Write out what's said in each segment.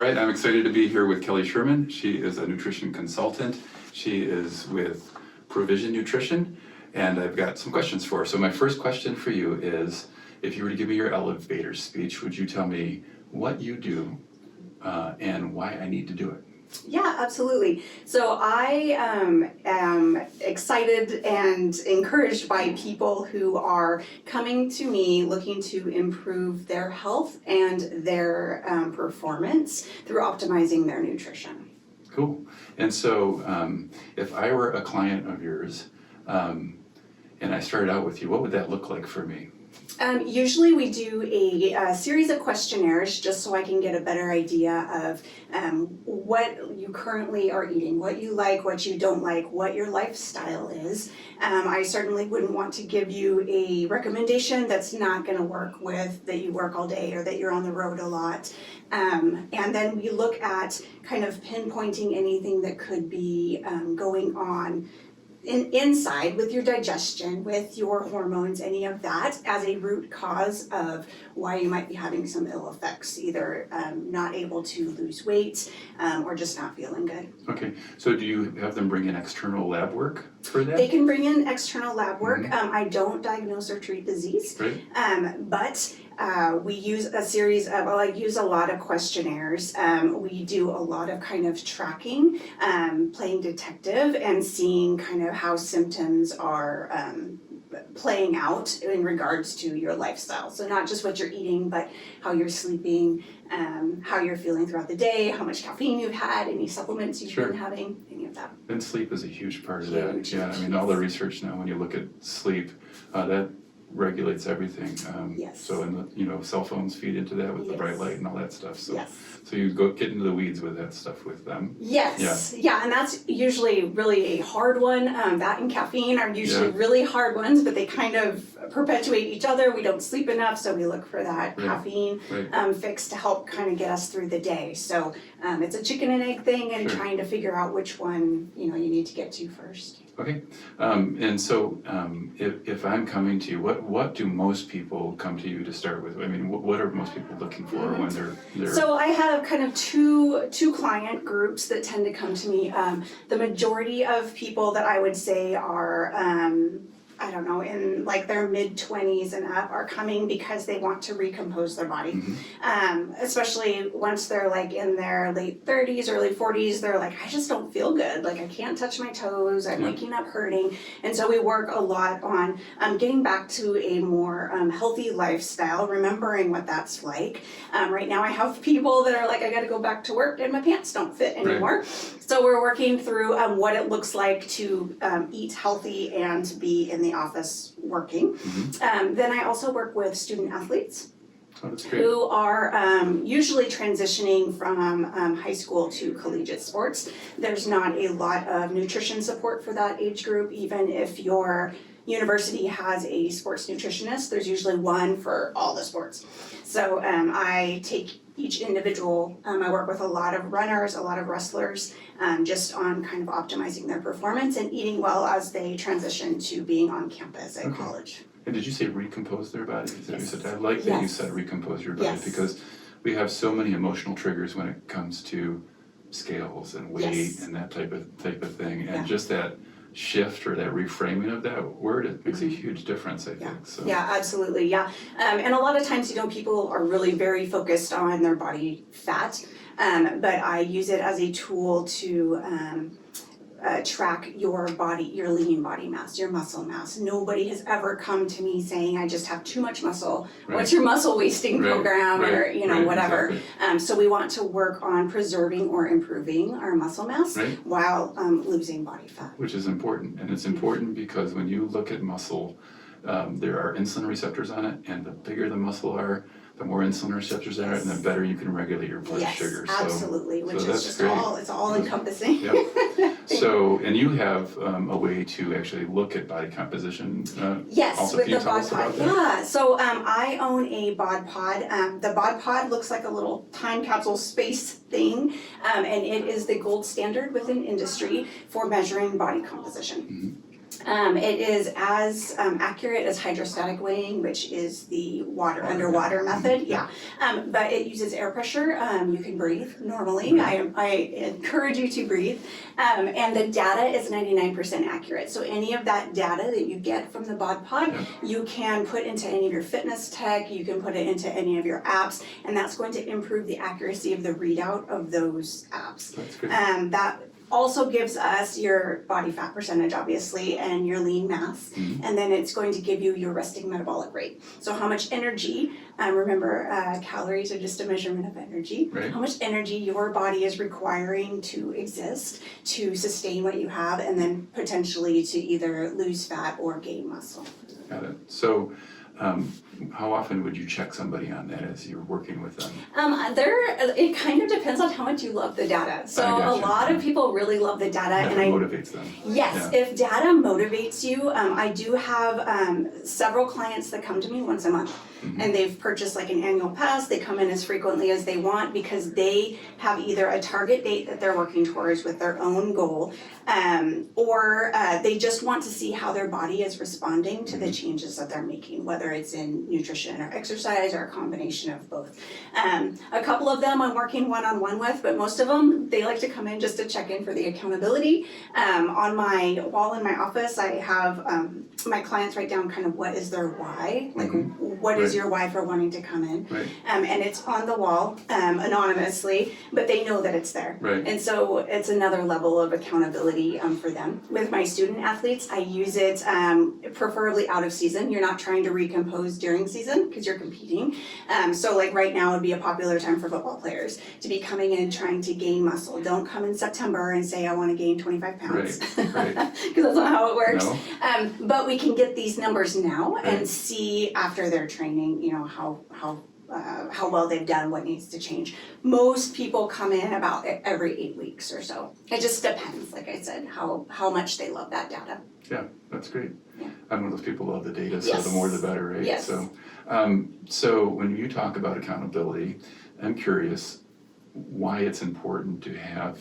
Right, I'm excited to be here with Kelly Sherman. She is a nutrition consultant. She is with Provision Nutrition, and I've got some questions for her. So my first question for you is, if you were to give me your elevator speech, would you tell me what you do and why I need to do it? Yeah, absolutely. So I am excited and encouraged by people who are coming to me looking to improve their health and their performance through optimizing their nutrition. Cool. And so if I were a client of yours and I started out with you, what would that look like for me? Usually we do a series of questionnaires just so I can get a better idea of what you currently are eating, what you like, what you don't like, what your lifestyle is. I certainly wouldn't want to give you a recommendation that's not going to work with that you work all day or that you're on the road a lot. And then we look at kind of pinpointing anything that could be going on inside with your digestion, with your hormones, any of that as a root cause of why you might be having some ill effects, either not able to lose weight or just not feeling good. Okay, so do you have them bring in external lab work for that? They can bring in external lab work. I don't diagnose or treat disease, right. But we use a series of, I use a lot of questionnaires. We do a lot of kind of tracking, playing detective and seeing kind of how symptoms are playing out in regards to your lifestyle. So not just what you're eating, but how you're sleeping, how you're feeling throughout the day, how much caffeine you've had, any supplements you've been having, any of that. And sleep is a huge part of that. Yeah, I mean, all the research now, when you look at sleep, that regulates everything. Yes. So, and cell phones feed into that with the bright light and all that stuff. So, yes. So you get into the weeds with that stuff with them. Yes. Yeah, and that's usually really a hard one. That and caffeine are usually really hard ones, but they kind of perpetuate each other. We don't sleep enough, so we look for that caffeine fix to help kind of get us through the day. So it's a chicken and egg thing, and trying to figure out which one you need to get to first. Okay, and so if I'm coming to you, what do most people come to you to start with? I mean, what are most people looking for when they're? So I have kind of two client groups that tend to come to me. The majority of people that I would say are I don't know, in like their mid-20s and up are coming because they want to recompose their body. Especially once they're like in their late 30s, early 40s, they're like, I just don't feel good. Like I can't touch my toes, I'm waking up hurting. And so we work a lot on getting back to a more healthy lifestyle, remembering what that's like. Right now I have people that are like, I gotta go back to work and my pants don't fit anymore. So we're working through what it looks like to eat healthy and be in the office working. Then I also work with student athletes who are usually transitioning from high school to collegiate sports. There's not a lot of nutrition support for that age group. Even if your university has a sports nutritionist, there's usually one for all the sports. So I take each individual, I work with a lot of runners, a lot of wrestlers, just on kind of optimizing their performance and eating well as they transition to being on campus at college. And did you say recompose their body? I like that you said recompose your body because we have so many emotional triggers when it comes to scales and weight and that type of thing. And just that shift or that reframing of that word, it makes a huge difference, I think. So. Yeah, absolutely, yeah. And a lot of times, people are really very focused on their body fat, but I use it as a tool to track your lean body mass, your muscle mass. Nobody has ever come to me saying, I just have too much muscle. What's your muscle wasting program or, whatever. Exactly. So we want to work on preserving or improving our muscle mass while losing body fat. Which is important. And it's important because when you look at muscle, there are insulin receptors on it, and the bigger the muscle are, the more insulin receptors there are, and the better you can regulate your blood sugar. Absolutely, which so is just great. it's all encompassing. So, and you have a way to actually look at body composition. Yes, also, with can you the tell bod us pod. about that? Yeah, so I own a bod pod. The bod pod looks like a little time capsule space thing, and it is the gold standard within industry for measuring body composition. It is as accurate as hydrostatic weighing, which is the underwater method, yeah. But it uses air pressure, you can breathe normally, I encourage you to breathe. And the data is 99% accurate, so any of that data that you get from the bod pod, you can put into any of your fitness tech, you can put it into any of your apps, and that's going to improve the accuracy of the readout of those apps. That's good. That also gives us your body fat percentage, obviously, and your lean mass, and then it's going to give you your resting metabolic rate. So how much energy, remember calories are just a measurement of energy, how much energy your body is requiring to exist, to sustain what you have, and then potentially to either lose fat or gain muscle. Got it. So how often would you check somebody on that as you're working with them? It kind of depends on how much you love the data. So a lot of people really love the data, and it motivates them. Yes, if data motivates you, I do have several clients that come to me once a month. And they've purchased like an annual pass, they come in as frequently as they want because they have either a target date that they're working towards with their own goal, or they just want to see how their body is responding to the changes that they're making, whether it's in nutrition or exercise or a combination of both. A couple of them I'm working one-on-one with, but most of them, they like to come in just to check in for the accountability. On my wall in my office, I have my clients write down kind of what is their why, like what is your why for wanting to come in, and it's on the wall anonymously, but they know that it's there, and so it's another level of accountability for them. With my student athletes, I use it preferably out of season. You're not trying to recompose during season because you're competing, so like right now would be a popular time for football players to be coming in trying to gain muscle. Don't come in September and say I want to gain 25 pounds because that's not how it works. But we can get these numbers now and see after their training, you know, how well they've done, what needs to change. Most people come in about every 8 weeks or so. It just depends, like I said, how much they love that data. Yeah, that's great. I'm one of those people who love the data, so the more the better, right? So when you talk about accountability, I'm curious why it's important to have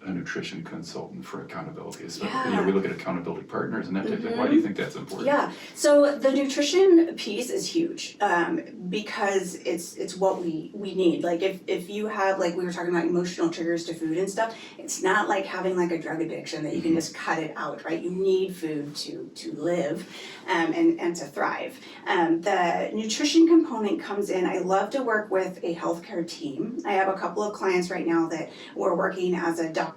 a nutrition consultant for accountability. So, you know, we look at accountability partners and that type of thing. Why do you think that's important? Yeah, so the nutrition piece is huge because it's what we need. Like if you have, like we were talking about emotional triggers to food and stuff, it's not like having like a drug addiction that you can just cut it out, right? You need food to live and to thrive. The nutrition component comes in. I love to work with a healthcare team. I have a couple of clients right now that we're working as a doctor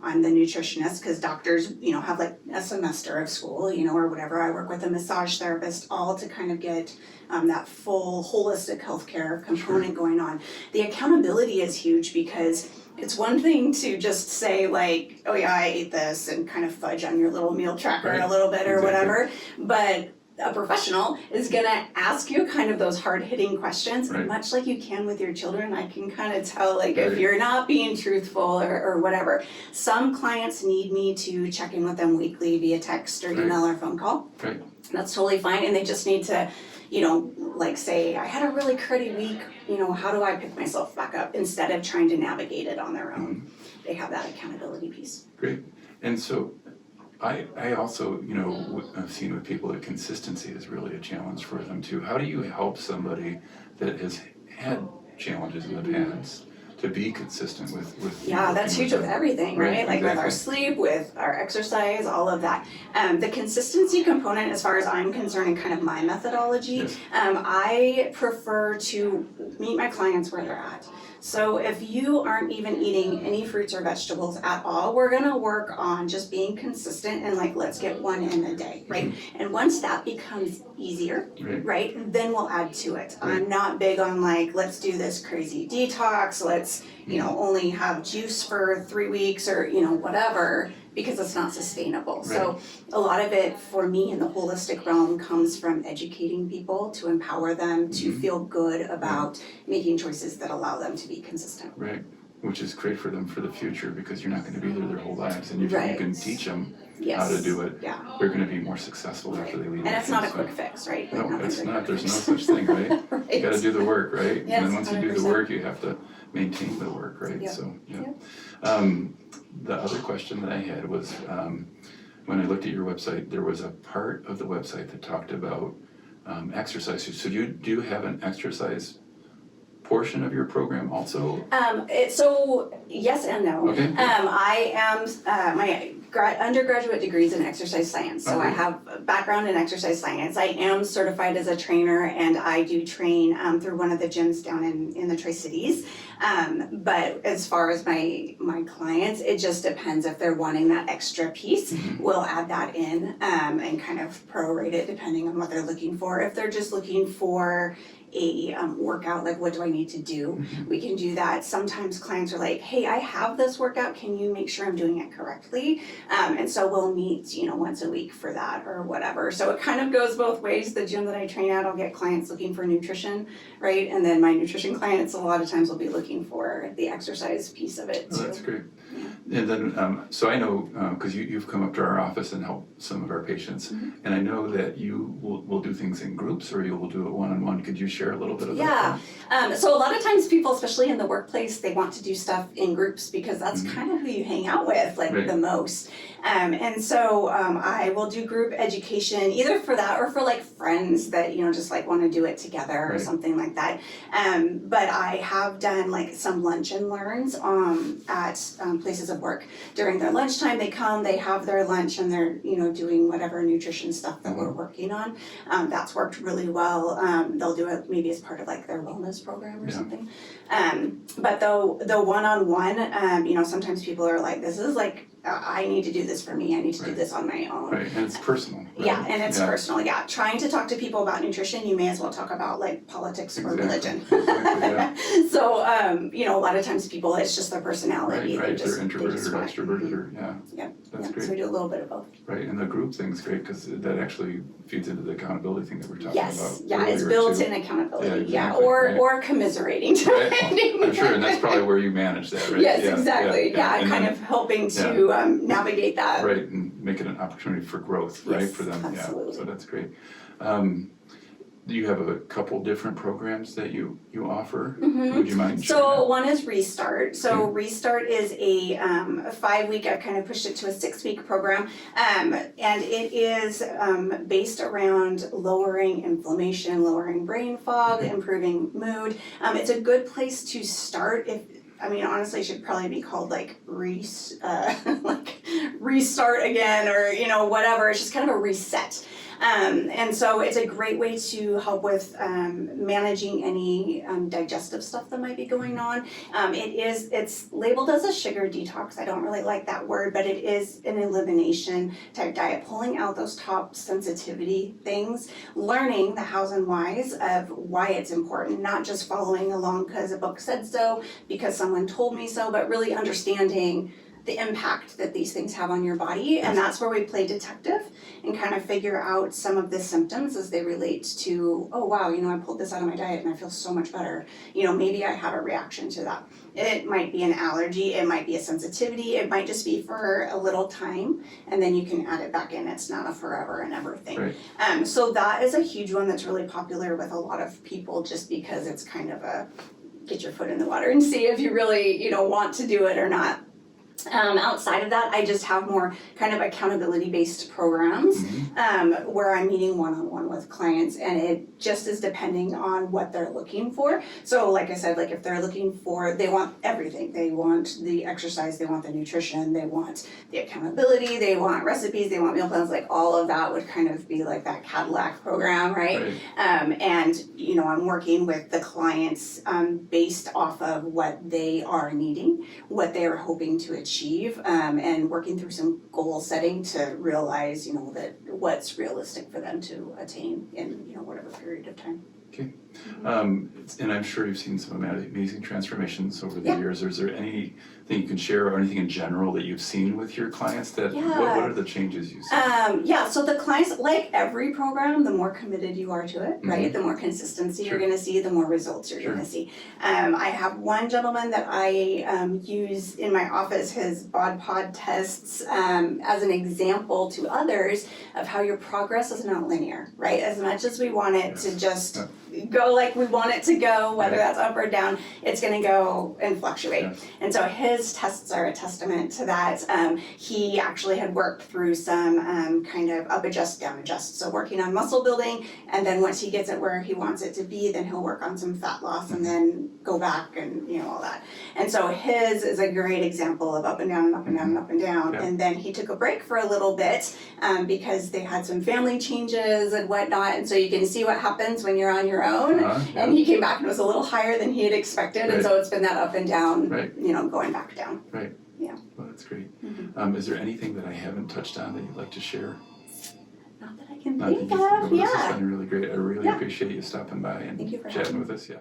on the nutritionist, because doctors, you know, have like a semester of school, you know, or whatever. I work with a massage therapist, all to kind of get that full holistic healthcare component going on. The accountability is huge because it's one thing to just say like, oh yeah, I ate this and kind of fudge on your little meal tracker a little bit or whatever, but a professional is gonna ask you kind of those hard-hitting questions, much like you can with your children. I can kind of tell like if you're not being truthful or whatever. Some clients need me to check in with them weekly via text or email or phone call. That's totally fine, and they just need to, you know, like say, I had a really cruddy week, you know, how do I pick myself back up instead of trying to navigate it on their own. They have that accountability piece. Great. And so I also, you know, I've seen with people that consistency is really a challenge for them too. How do you help somebody that has had challenges in the past to be consistent with that's huge with everything, right? Like with our sleep, with our exercise, all of that. The consistency component, as far as I'm concerned, and kind of my methodology, I prefer to meet my clients where they're at. So if you aren't even eating any fruits or vegetables at all, we're gonna work on just being consistent and like, let's get one in a day, right? And once that becomes easier, right, then we'll add to it. I'm not big on like, let's do this crazy detox, let's, you know, only have juice for 3 weeks or, you know, whatever, because it's not sustainable. So a lot of it for me in the holistic realm comes from educating people to empower them to feel good about making choices that allow them to be consistent. Which is great for them for the future because you're not going to be there their whole lives, and if you can teach them how to do it, they're going to be more successful after they leave. And it's not a quick fix, right? No, it's not. There's no such thing, right? You got to do the work, right? And then once you do the work, you have to maintain the work, right? So, the other question that I had was, when I looked at your website, there was a part of the website that talked about exercise. So do you have an exercise portion of your program also? So yes and no. Okay. I am my undergraduate degrees in exercise science, so I Okay. have a background in exercise science. I am certified as a trainer, and I do train through one of the gyms down in the Tri-Cities. But as far as my clients, it just depends if they're wanting that extra piece. We'll add that in and kind of prorate it depending on what they're looking for. If they're just looking for a workout, like what do I need to do, we can do that. Sometimes clients are like, hey, I have this workout, can you make sure I'm doing it correctly? And so we'll meet, once a week for that or whatever. So it kind of goes both ways. The gym that I train at, I'll get clients looking for nutrition, right? And then my nutrition clients a lot of times will be looking for the exercise piece of it too. Oh, that's great. And then, so I know, because you've come up to our office and helped some of our patients, and I know that you will do things in groups or you will do it one-on-one. Could you share a little bit of that? Yeah, so a lot of times people, especially in the workplace, they want to do stuff in groups because that's kind of who you hang out with the most. And so I will do group education either for that or for like friends that, just like want to do it together or something like that. But I have done like some lunch and learns at places of work. During their lunchtime, they come, they have their lunch, and they're, doing whatever nutrition stuff that we're working on. That's worked really well. They'll do it maybe as part of like their wellness program or something. But the one-on-one, sometimes people are like, this is like, I need to do this for me. I need to do this on my own. Right, and it's personal. Right? Yeah, and it's personal. Yeah, trying to talk to people about nutrition, you may as well talk about like politics or religion. So, a lot of times people, it's just their personality. Right, they're introverted or extroverted or, That's great. So we do a little bit of both. Right, and the group thing's great because that actually feeds into the accountability thing that we're talking about. Yes, it's built in accountability, exactly, or commiserating, depending. I'm sure, and that's probably where you manage that, right? Yes, exactly. And kind then, of helping to navigate that. Right, and make it an opportunity for growth, right, Yes, for them. absolutely. So that's great. Do you have a couple different programs that you offer? Would you mind sharing So that? one is Restart. So Restart is a 5-week, I've kind of pushed it to a 6-week program. And it is based around lowering inflammation, lowering brain fog, improving mood. It's a good place to start honestly, it should probably be called like restart again or, whatever. It's just kind of a reset. And so it's a great way to help with managing any digestive stuff that might be going on. It's labeled as a sugar detox. I don't really like that word, but it is an elimination type diet, pulling out those top sensitivity things, learning the hows and whys of why it's important, not just following along because a book said so, because someone told me so, but really understanding the impact that these things have on your body. And that's where we play detective and kind of figure out some of the symptoms as they relate to, oh wow, I pulled this out of my diet and I feel so much better. Maybe I have a reaction to that. It might be an allergy, it might be a sensitivity, it might just be for a little time, and then you can add it back in. It's not a forever and ever thing. Right. So that is a huge one that's really popular with a lot of people just because it's kind of a get your foot in the water and see if you really, want to do it or not. Outside of that, I just have more kind of accountability-based programs where I'm meeting one-on-one with clients, and it just is depending on what they're looking for. So like I said, like if they're looking for, they want everything. They want the exercise, they want the nutrition, they want the accountability, they want recipes, they want meal plans, like all of that would kind of be like that Cadillac program, right? And I'm working with the clients based off of what they are needing, what they are hoping to achieve, and working through some goal setting to realize, that what's realistic for them to attain in, whatever period of time. Okay. And I'm sure you've seen some amazing transformations over the years. Is there anything you can share or anything in general that you've seen with your clients what are the changes you see? So the clients, like every program, the more committed you are to it, right? The more consistency you're gonna see, the more results you're gonna see. I have one gentleman that I use in my office, his bod tests as an example to others of how your progress is not linear, right? As much as we want it to just go like we want it to go, whether that's up or down, it's gonna go and fluctuate. Yeah. And so his tests are a testament to that. He actually had worked through some kind of up adjust, down adjust. So working on muscle building, and then once he gets it where he wants it to be, then he'll work on some fat loss and then go back and all that. And so his is a great example of up and down and up and down and up and down. Yeah. And then he took a break for a little bit because they had some family changes and whatnot. And so you can see what happens when you're on your own. Yeah. And he came back and was a little higher than he had expected. Right. And so it's been that up and down, Right. going back down. Right. Yeah. Well, that's great. Mm-hmm. Is there anything that I haven't touched on that you'd like to share? Not that I can Not that think you- of, This has yeah. been really great. I really Yeah. appreciate you stopping by and Thank you for chatting having with us. Yeah.